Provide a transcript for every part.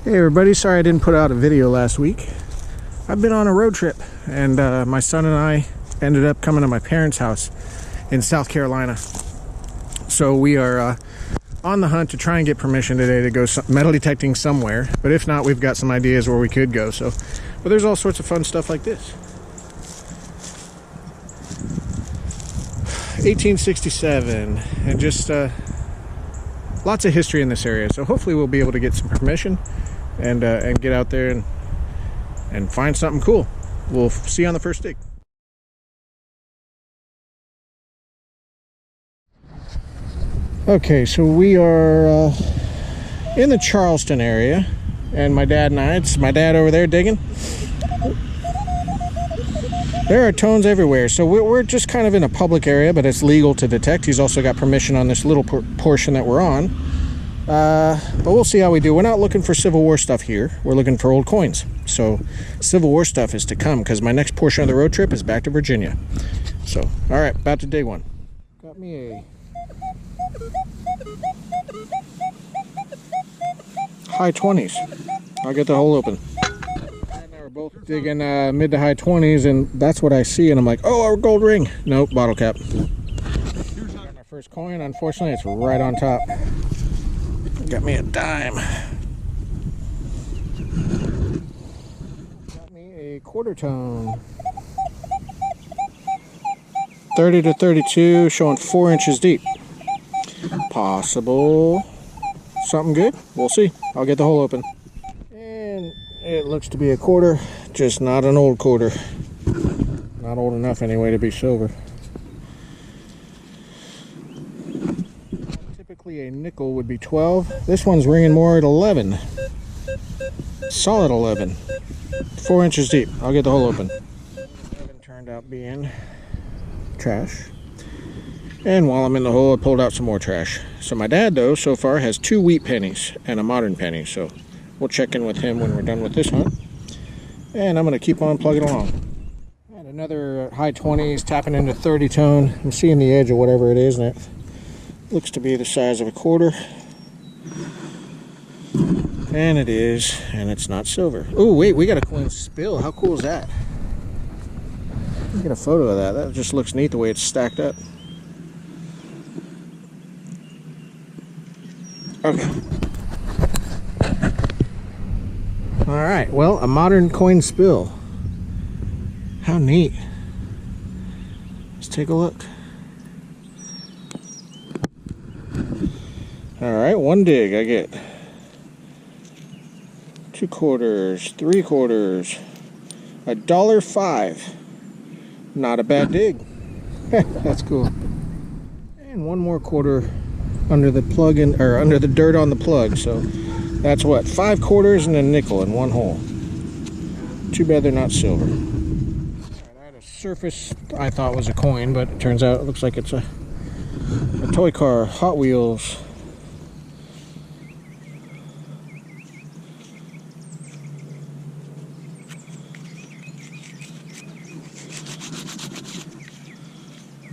Hey everybody, sorry I didn't put out a video last week. I've been on a road trip and my son and I ended up coming to my parents' house in South Carolina. So we are on the hunt to try and get permission today to go metal detecting somewhere, but if not, we've got some ideas where we could go. But there's all sorts of fun stuff like this. 1867, and just lots of history in this area, so hopefully we'll be able to get some permission and get out there and find something cool. We'll see you on the first dig. Okay, so we are in the Charleston area, and my dad and I, it's my dad over there digging. There are tones everywhere, so we're just kind of in a public area, but it's legal to detect. He's also got permission on this little portion that we're on. But we'll see how we do. We're not looking for Civil War stuff here. We're looking for old coins. So Civil War stuff is to come, because my next portion of the road trip is back to Virginia. So, all right, about to dig one. Got me a high 20s. I'll get the hole open. And we're both digging mid to high 20s, and that's what I see, and I'm like, oh, our gold ring. Nope, bottle cap. Got my first coin. Unfortunately, it's right on top. Got me a dime. Got me a quarter tone. 30 to 32, showing 4 inches deep. Possible something good. We'll see. I'll get the hole open. And it looks to be a quarter, just not an old quarter. Not old enough anyway to be silver. A nickel would be 12. This one's ringing more at 11. Solid 11. 4 inches deep. I'll get the hole open. 11 turned out being trash. And while I'm in the hole, I pulled out some more trash. So my dad, though, so far has 2 wheat pennies and a modern penny. So we'll check in with him when we're done with this hunt. And I'm going to keep on plugging along. And another high 20s, tapping into 30 tone. I'm seeing the edge of whatever it is, and it looks to be the size of a quarter. And it is, and it's not silver. Oh, wait, we got a coin spill. How cool is that? Let me get a photo of that. That just looks neat the way it's stacked up. Okay. All right, well, a modern coin spill. How neat. Let's take a look. All right, one dig I get. 2 quarters, 3 quarters, $1.05. Not a bad dig. That's cool. And one more quarter under the plug-in, or under the dirt on the plug. So that's what, 5 quarters and a nickel in one hole. Too bad they're not silver. All right, I had a surface I thought was a coin, but it turns out it looks like it's a toy car, Hot Wheels.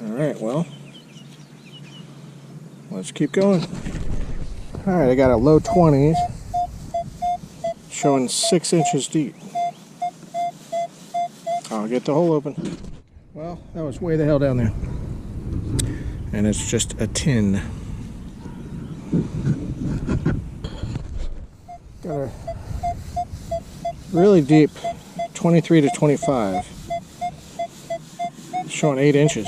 Alright, well, let's keep going. Alright, I got a low 20s showing 6 inches deep. I'll get the hole open. Well, that was way the hell down there. And it's just a tin. Got a really deep 23 to 25. Showing 8 inches.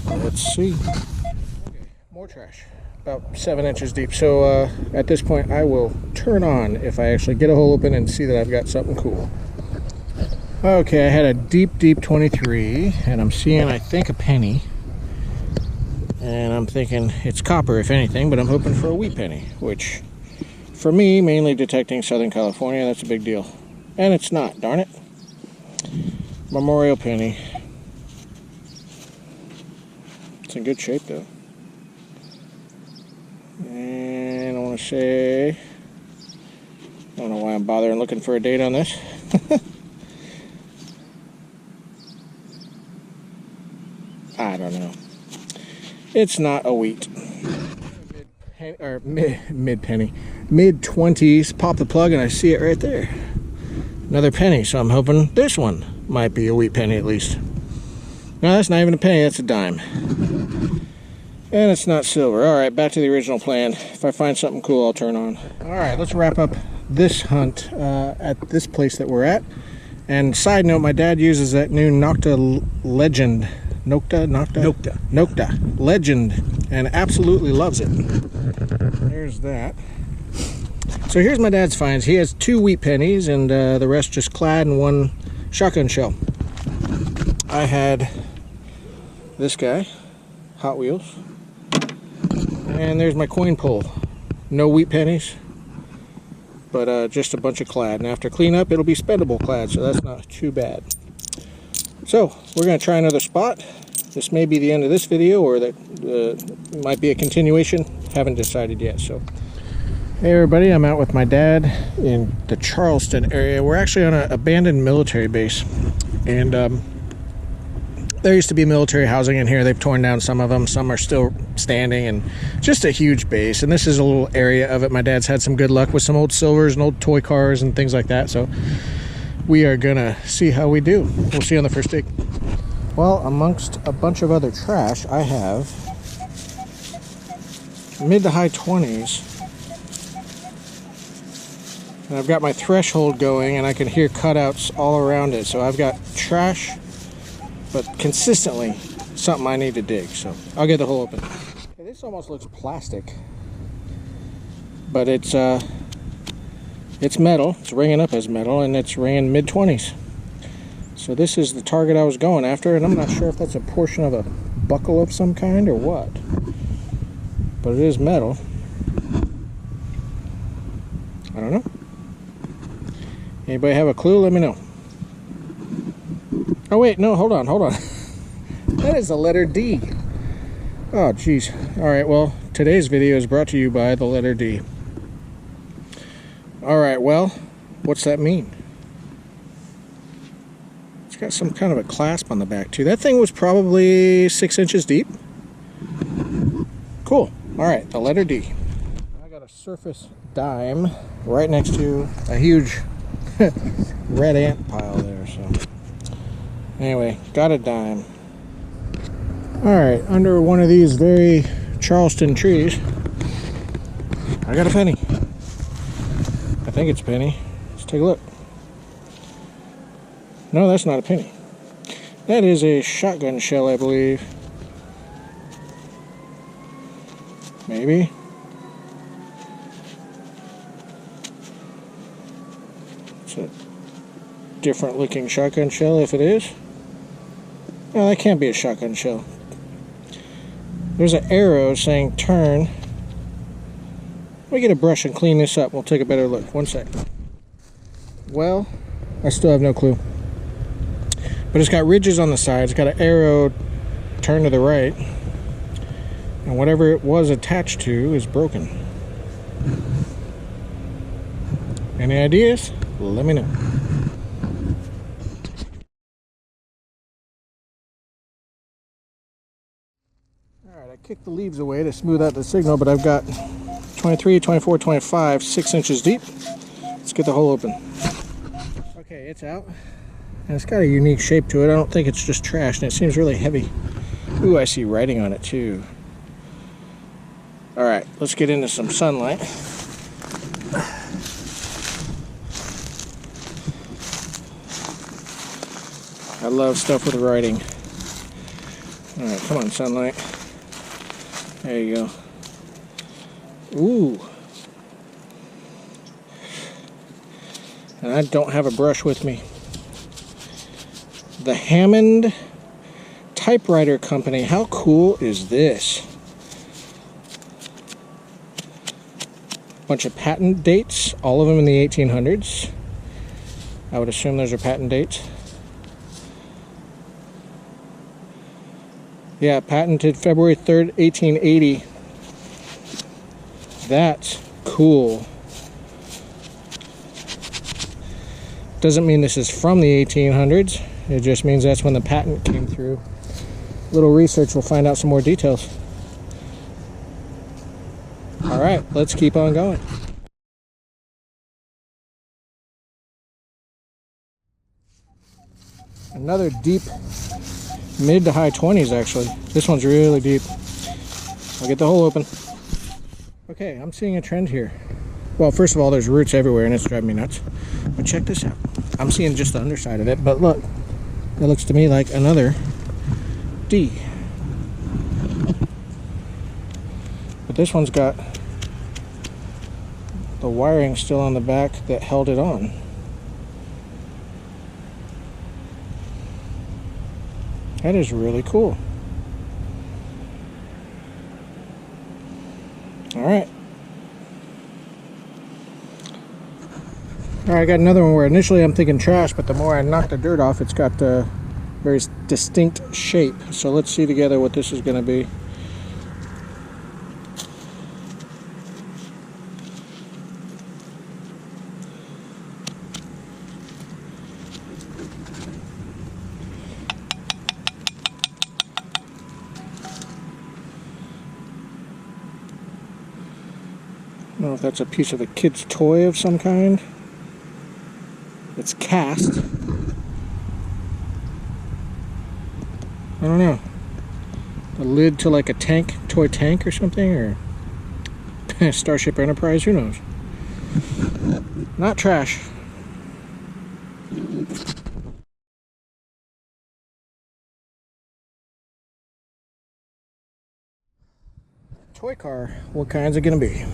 Let's see. Okay, more trash. About 7 inches deep. So at this point I will turn on if I actually get a hole open and see that I've got something cool. Okay, I had a deep 23, and I'm seeing, I think, a penny. And I'm thinking it's copper, if anything, but I'm hoping for a wheat penny, which, for me, mainly detecting Southern California, that's a big deal. And it's not, darn it. Memorial penny. It's in good shape, though. And I want to say, I don't know why I'm bothering looking for a date on this. I don't know. It's not a wheat. Mid penny. mid-20s. Pop the plug and I see it right there. Another penny, so I'm hoping this one might be a wheat penny at least. No, that's not even a penny, that's a dime. And it's not silver. Alright, back to the original plan. If I find something cool, I'll turn on. Alright, let's wrap up this hunt at this place that we're at. And side note, my dad uses that new Nocta Legend. Nocta Legend, and absolutely loves it. There's that. So here's my dad's finds. He has 2 wheat pennies and the rest just clad and 1 shotgun shell. I had this guy, Hot Wheels, and there's my coin pull. No wheat pennies, but just a bunch of clad. And after cleanup, it'll be spendable clad, so that's not too bad. So we're going to try another spot. This may be the end of this video, or that might be a continuation. Haven't decided yet. So, hey everybody, I'm out with my dad in the Charleston area. We're actually on an abandoned military base, and there used to be military housing in here. They've torn down some of them. Some are still standing, and just a huge base. And this is a little area of it. My dad's had some good luck with some old silvers and old toy cars and things like that. So we are gonna see how we do. We'll see you on the first dig. Well, amongst a bunch of other trash, I have mid to high 20s. And I've got my threshold going, and I can hear cutouts all around it. So I've got trash, but consistently something I need to dig. So I'll get the hole open. Okay, this almost looks plastic, but it's metal. It's ringing up as metal, and it's ringing mid-20s. So this is the target I was going after, and I'm not sure if that's a portion of a buckle of some kind or what, but it is metal. I don't know. Anybody have a clue? Let me know. Oh wait, no, hold on. That is the letter D. Oh geez. Alright, well, today's video is brought to you by the letter D. Alright, well, what's that mean? It's got some kind of a clasp on the back too. That thing was probably 6 inches deep. Cool. Alright, the letter D. I got a surface dime right next to a huge red ant pile there, so anyway, got a dime. Alright, under one of these very Charleston trees, I got a penny. I think it's a penny. Let's take a look. No, that's not a penny. That is a shotgun shell, I believe. Maybe. It's a different looking shotgun shell if it is. No, that can't be a shotgun shell. There's an arrow saying turn. Let me get a brush and clean this up. We'll take a better look. One sec. Well, I still have no clue. But it's got ridges on the sides. It's got an arrow turn to the right. And whatever it was attached to is broken. Any ideas? Let me know. Alright, I kicked the leaves away to smooth out the signal, but I've got 23, 24, 25, 6 inches deep. Let's get the hole open. Okay, it's out. And it's got a unique shape to it. I don't think it's just trash, and it seems really heavy. Ooh, I see writing on it too. Alright, let's get into some sunlight. I love stuff with writing. Alright, come on, sunlight. There you go. Ooh. And I don't have a brush with me. The Hammond Typewriter Company. How cool is this? Bunch of patent dates, all of them in the 1800s. I would assume those are patent dates. Yeah, patented February 3rd, 1880. That's cool. Doesn't mean this is from the 1800s. It just means that's when the patent came through. Little research will find out some more details. All right, let's keep on going. Another deep, mid to high 20s actually. This one's really deep. I'll get the hole open. Okay, I'm seeing a trend here. Well, first of all, there's roots everywhere and it's driving me nuts. But check this out. I'm seeing just the underside of it, but look, it looks to me like another D. But this one's got the wiring still on the back that held it on. That is really cool. Alright. Alright, I got another one where initially I'm thinking trash, but the more I knock the dirt off, it's got a very distinct shape. So let's see together what this is going to be. I don't know if that's a piece of a kid's toy of some kind. It's cast. I don't know. The lid to like a tank, toy tank or something, or Starship Enterprise, who knows? Not trash. Toy car, what kinds are gonna be?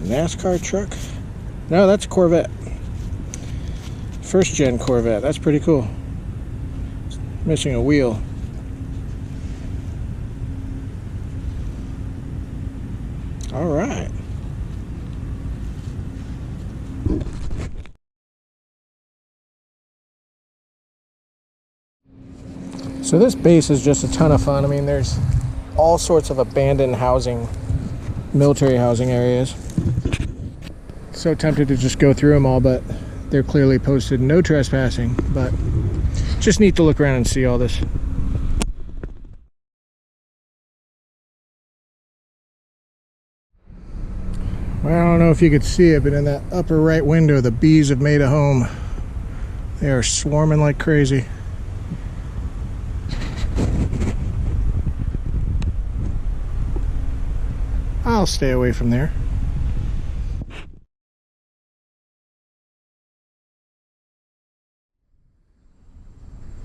NASCAR truck? No, that's a Corvette. First gen Corvette. That's pretty cool. It's missing a wheel. All right. So this base is just a ton of fun. I mean, there's all sorts of abandoned housing, military housing areas. So tempted to just go through them all, but they're clearly posted no trespassing. But just neat to look around and see all this. Well, I don't know if you could see it, but in that upper right window, the bees have made a home. They are swarming like crazy. I'll stay away from there.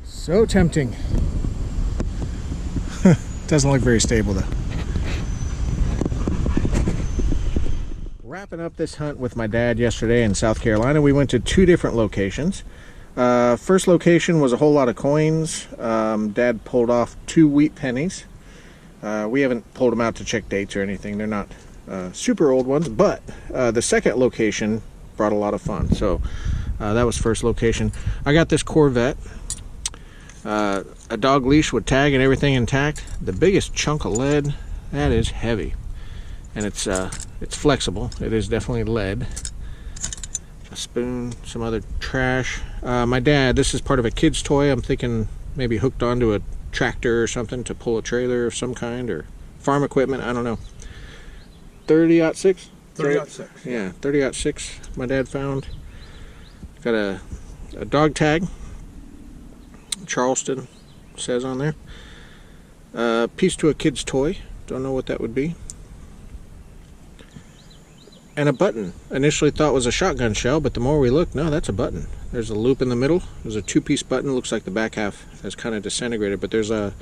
So tempting. Doesn't look very stable though. Wrapping up this hunt with my dad yesterday in South Carolina. We went to two different locations. First location was a whole lot of coins. Dad pulled off 2 wheat pennies. We haven't pulled them out to check dates or anything. They're not super old ones, but the second location brought a lot of fun. So that was first location. I got this Corvette. A dog leash with tag and everything intact. The biggest chunk of lead, that is heavy. And it's flexible. It is definitely lead. A spoon, some other trash. My dad, this is part of a kid's toy. I'm thinking maybe hooked onto a tractor or something to pull a trailer of some kind, or farm equipment, I don't know. 30-06? 30-06. Yeah, 30-06 my dad found. Got a dog tag. Charleston says on there. Piece to a kid's toy. Don't know what that would be. And a button. Initially thought was a shotgun shell, but the more we look, no, that's a button. There's a loop in the middle. There's a 2-piece button. Looks like the back half has kind of disintegrated, but there's a,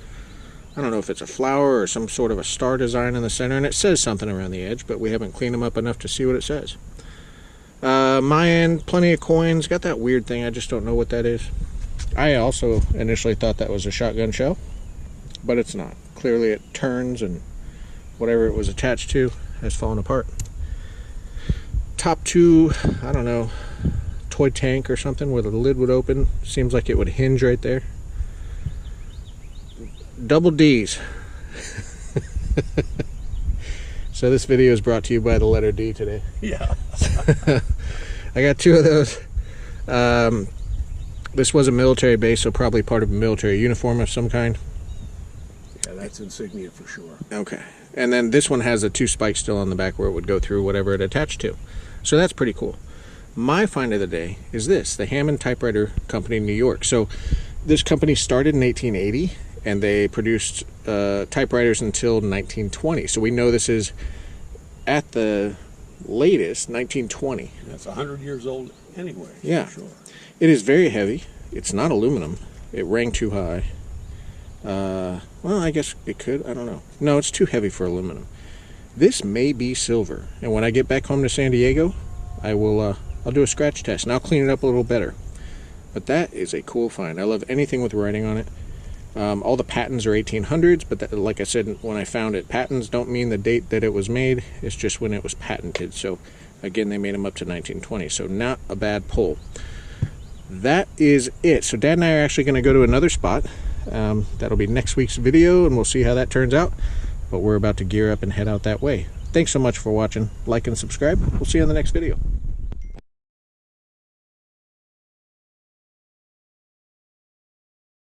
I don't know if it's a flower or some sort of a star design in the center, and it says something around the edge, but we haven't cleaned them up enough to see what it says. My end, plenty of coins. Got that weird thing. I just don't know what that is. I also initially thought that was a shotgun shell, but it's not. Clearly it turns and whatever it was attached to has fallen apart. Top 2, I don't know, toy tank or something where the lid would open. Seems like it would hinge right there. Double D's. So this video is brought to you by the letter D today. Yeah. I got 2 of those. This was a military base, so probably part of a military uniform of some kind. Yeah, that's insignia for sure. Okay. And then this one has the 2 spikes still on the back where it would go through whatever it attached to. So that's pretty cool. My find of the day is this, the Hammond Typewriter Company in New York. So this company started in 1880, and they produced typewriters until 1920. So we know this is, at the latest, 1920. That's 100 years old anyway. Yeah. For sure. It is very heavy. It's not aluminum. It rang too high. Well, I guess it could. I don't know. No, it's too heavy for aluminum. This may be silver. And when I get back home to San Diego, I will, I'll do a scratch test, and I'll clean it up a little better. But that is a cool find. I love anything with writing on it. All the patents are 1800s, but that, like I said when I found it, patents don't mean the date that it was made. It's just when it was patented. So, again, they made them up to 1920. So not a bad pull. That is it. So Dad and I are actually going to go to another spot. That'll be next week's video, and we'll see how that turns out. But we're about to gear up and head out that way. Thanks so much for watching. Like and subscribe. We'll see you on the next video.